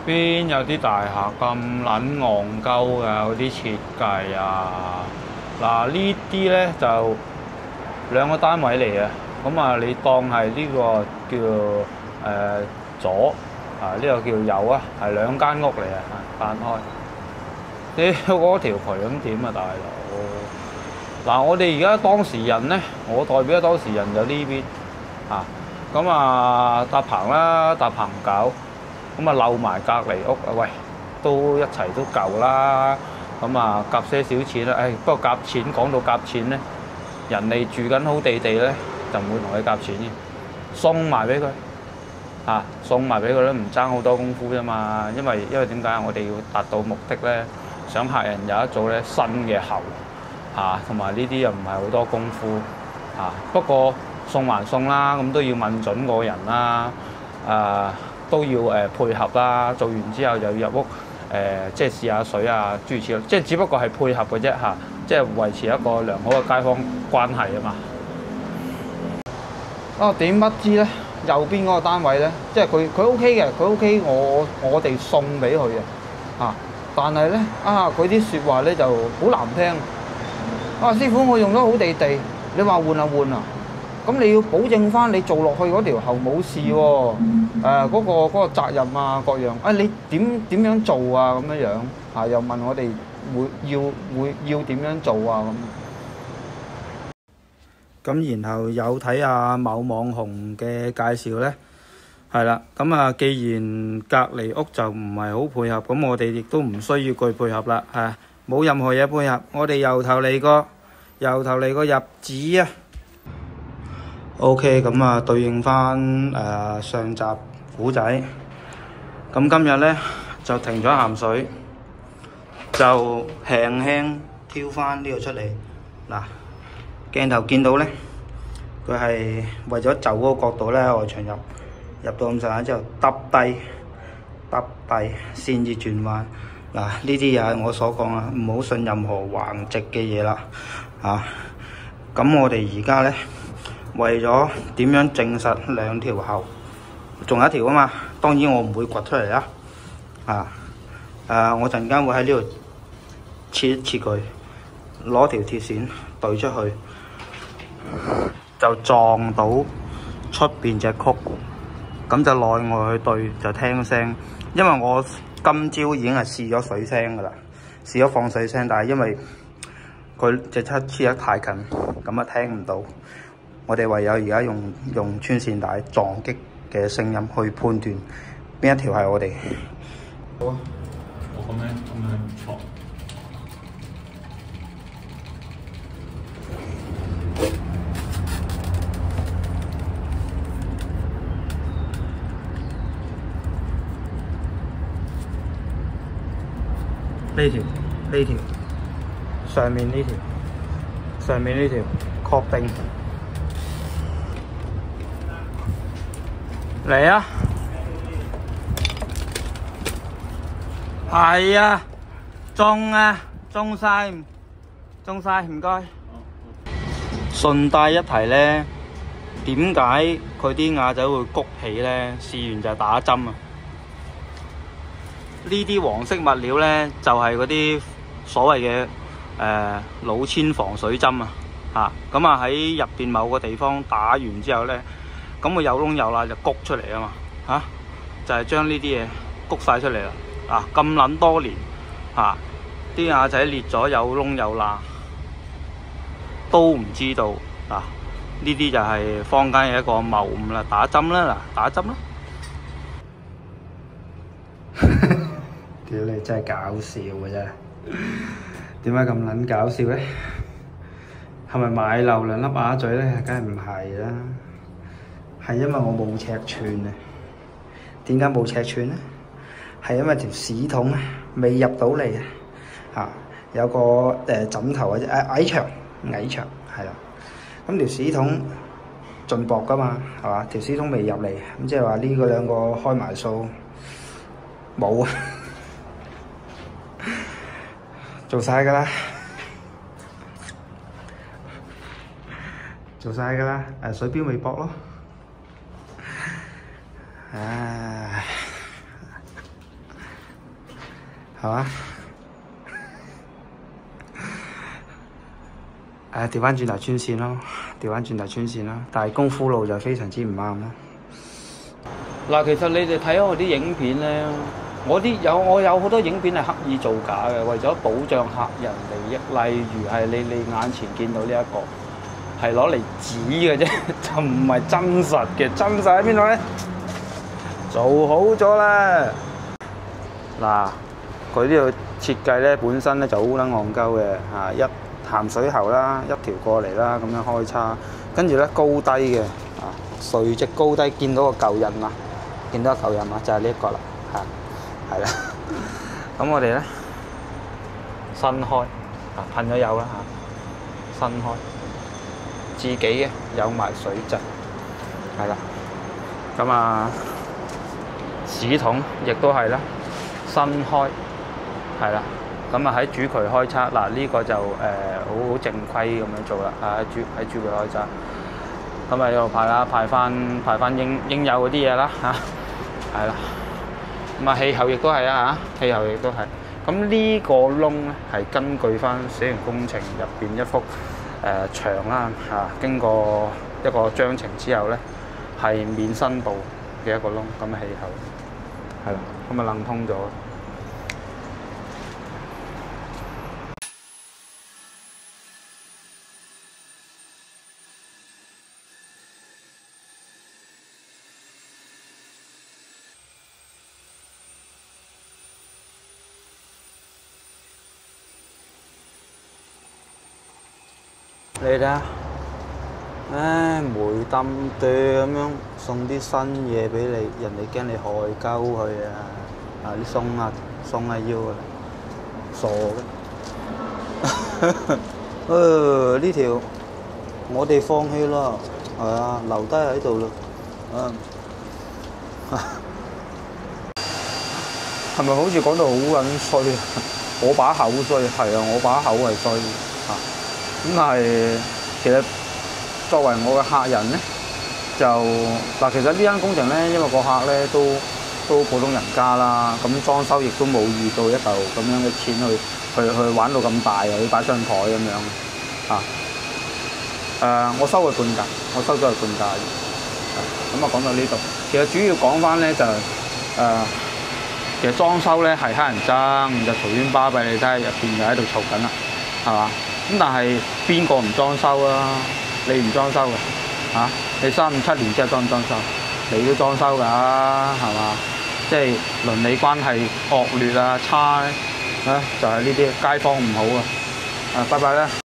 邊有啲大廈咁撚戇鳩㗎？嗰啲設計啊，嗱呢啲咧就兩個單位嚟嘅，咁啊你當係呢個叫左啊，呢個叫右啊，係兩間屋嚟啊，間開。屌嗰條渠咁點啊，大佬！嗱，我哋而家當事人咧，我代表當事人就呢邊啊，咁啊搭棚啦，搭棚搞，咁啊漏埋隔離屋啊，喂，都一齊都夠啦，咁啊夾些少錢啦，不過夾錢講到夾錢咧，人哋住緊好地地咧，就唔會同佢夾錢嘅，送埋俾佢。送埋俾佢都唔爭好多功夫啫嘛，因為點解我哋要達到目的咧？想客人有一組咧新嘅喉同埋呢啲又唔係好多功夫不過送還送啦，咁都要問準個人啦，都要配合啦。做完之後又要入屋即係試下水啊，諸如此類，即係只不過係配合嘅啫即係維持一個良好嘅街坊關係啊嘛。點不知咧？右邊嗰個單位咧，即係佢 OK 嘅，佢 OK，我哋送俾佢嘅但係咧佢啲説話咧就好難聽。師傅，我用得好地地，你話換啊換啊，咁你要保證翻你做落去嗰條喉冇事喎。嗰個責任啊各樣，你點樣做啊咁樣又問我哋要點樣做啊咁。咁然後有睇下某網紅嘅介紹呢，係啦，咁既然隔離屋就唔係好配合，咁我哋亦都唔需要佢配合啦，冇任何嘢配合，我哋由頭嚟個入紙啊。OK， 咁對應翻上集古仔，咁今日呢，就停咗鹹水，就輕輕挑翻呢個出嚟嗱。鏡頭見到咧，佢係為咗就嗰個角度咧，外牆入到咁上下之後，揼低先至轉彎。嗱，呢啲又係我所講啦，唔好信任何橫直嘅嘢啦。咁我哋而家咧，為咗點樣證實兩條喉，仲有一條啊嘛，當然我唔會掘出嚟啦。我陣間會喺呢度切一切佢，攞條鐵線對出去。就撞到出邊隻曲，咁就內外去對就聽聲。因為我今朝已經係試咗水聲噶啦，試咗放水聲，但係因為佢隻漆黐得太近，咁聽唔到。我哋唯有而家用穿線帶撞擊嘅聲音去判斷邊一條係我哋。好啊，我咁樣錯。呢條上面呢條確定嚟啊！係啊，中晒，唔該。順帶一提呢，點解佢啲瓦仔會谷起呢？試完就打針啊！呢啲黃色物料呢，就係嗰啲所謂嘅老千防水針咁喺入邊某個地方打完之後呢，咁佢有窿有罅就谷出嚟啊嘛就係將呢啲嘢谷晒出嚟啦。咁撚多年啲瓦仔裂咗有窿有罅都唔知道呢啲就係坊間嘅一個謬誤啦。打針啦，打針啦！屌你真係搞笑嘅啫，點解咁撚搞笑咧？係咪買漏兩粒鴨嘴咧？梗係唔係啦，係因為我冇尺寸啊。點解冇尺寸咧？係因為條屎筒未入到嚟有個枕頭或者矮牆係啦。咁條屎筒盡薄噶嘛，係嘛？條屎筒未入嚟，咁即係話呢個兩個開埋數冇啊。做晒噶啦，水標未駁咯。係嘛？調翻轉頭穿線咯，調翻轉頭穿線啦。但係功夫路就非常之唔啱啦。嗱，其實你哋睇我啲影片咧，我有好多影片係刻意造假嘅，為咗保障客人利益。例如係你眼前見到呢一個係攞嚟指嘅啫，就唔係真實嘅。真實喺邊度咧？做好咗啦！嗱，佢呢度設計咧本身咧就好撚戇鳩嘅嚇，一鹹水喉啦，一條過嚟啦，咁樣開叉，跟住咧高低嘅啊，垂直高低，見到個舊印嘛？見到個舊印嘛？就係呢一個啦，係啦。咁我哋咧新開啊，噴咗油啦嚇，新開自己嘅有埋水質，係啦。咁啊，屎筒亦都係啦，新開係啦。咁啊喺主渠開叉，嗱呢個就好正規咁樣做啦，喺主渠開叉。咁啊一路排啦，排翻應有嗰啲嘢啦嚇，係啦。咁啊氣喉亦都係啊嚇，氣喉亦都係。咁呢個窿咧係根據翻小型工程入邊一幅牆啦嚇，經過一個章程之後咧係免申報嘅一個窿，咁嘅氣喉係啦，咁啊楞通咗。你睇下，梅冧對咁樣送啲新嘢俾你，人哋驚你害鳩佢啊！你鬆下腰啊，傻嘅。呢條我哋放棄啦，係啊，留低喺度啦。係咪好似講到好撚衰啊？我把口衰，係啊，我把口係衰嚇。咁但係其實作為我嘅客人咧，就嗱，其實呢間工程咧，因為個客咧都普通人家啦，咁裝修亦都冇預到一嚿咁樣嘅錢去玩到咁大，又要擺張台咁樣啊。我收佢半價，我收咗佢半價。咁啊講到呢度，其實主要講翻咧就其實裝修咧係乞人憎，就嘈喧巴閉，你睇下入邊就喺度嘈緊啦，係嘛？咁但係邊個唔裝修啊？你唔裝修嘅嚇？你3、5、7年之後裝唔裝修？你都裝修㗎，係嘛？即係鄰里關係惡劣啊、差咧，就係呢啲街坊唔好啊。拜拜啦！